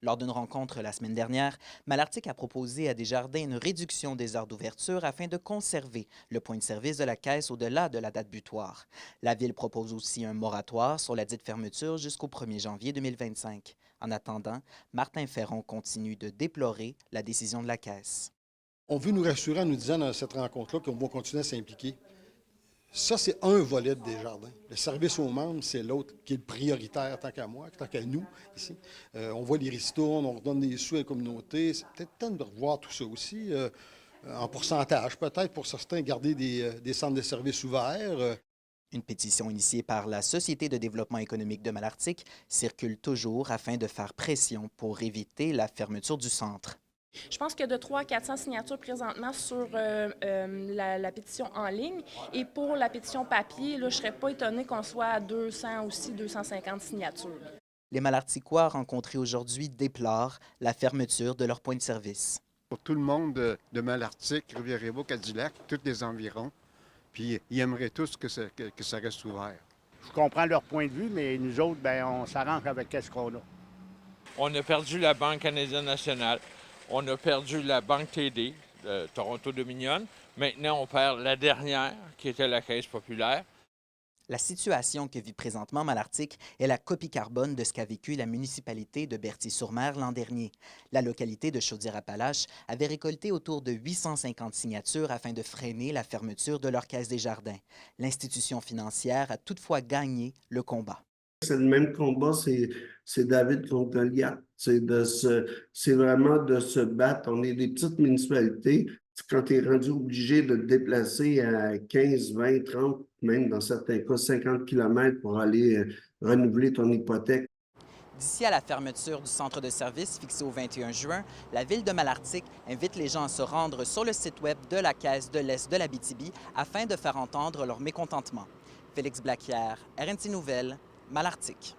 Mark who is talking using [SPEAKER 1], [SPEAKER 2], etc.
[SPEAKER 1] Lors d'une rencontre la semaine dernière, Malartic a proposé à Desjardins une réduction des heures d'ouverture afin de conserver le point de service de la caisse au-delà de la date butoir. La Ville propose aussi un moratoire sur la dite fermeture jusqu'au 1er janvier 2025. En attendant, Martin Ferron continue de déplorer la décision de la Caisse.
[SPEAKER 2] On veut nous rassurer en nous disant dans cette rencontre-là qu'on va continuer à s'impliquer. Ça, c'est un volet de Desjardins. Le service aux membres, c'est l'autre qui est le prioritaire, tant qu'à moi, tant qu'à nous, ici. On voit les ristournes, on redonne des sous à la communauté. C'est peut-être temps de revoir tout ça aussi, en pourcentage, peut-être pour certains, garder des centres de services ouverts.
[SPEAKER 1] Une pétition initiée par la Société de développement économique de Malartic circule toujours afin de faire pression pour éviter la fermeture du centre.
[SPEAKER 3] Je pense qu'il y a de 300 à 400 signatures présentement sur la pétition en ligne. Et pour la pétition papier, là, je ne serais pas étonnée qu'on soit à 200 aussi, 250 signatures.
[SPEAKER 1] Les Malarticois rencontrés aujourd'hui déplorent la fermeture de leur point de service.
[SPEAKER 4] Pour tout le monde de Malartic, Rivière-Évo, Cadillac, tous les environs, puis ils aimeraient tous que ça reste ouvert.
[SPEAKER 5] Je comprends leur point de vue, mais nous autres, ben, on s'arrange avec ce qu'on a.
[SPEAKER 6] On a perdu la Banque canadienne nationale. On a perdu la Banque TD, Toronto Dominion. Maintenant, on perd la dernière, qui était la Caisse populaire.
[SPEAKER 1] La situation que vit présentement Malartic est la copie carbone de ce qu'a vécu la municipalité de Berthier-sur-Mer l'an dernier. La localité de Chaudière-Appalaches avait récolté autour de 850 signatures afin de freiner la fermeture de leur caisse des jardins. L'institution financière a toutefois gagné le combat.
[SPEAKER 7] C'est le même combat, c'est David contre Goliath. C'est vraiment de se battre. On est des petites municipalités. Quand tu es rendu obligé de te déplacer à 15, 20, 30, même dans certains cas 50 km pour aller renouveler ton hypothèque.
[SPEAKER 1] D'ici à la fermeture du centre de service fixé au 21 juin, la Ville de Malartic invite les gens à se rendre sur le site web de la Caisse de l'Est de l'Abitibi afin de faire entendre leur mécontentement. Félix Blaquière, RNC Nouvelles, Malartic.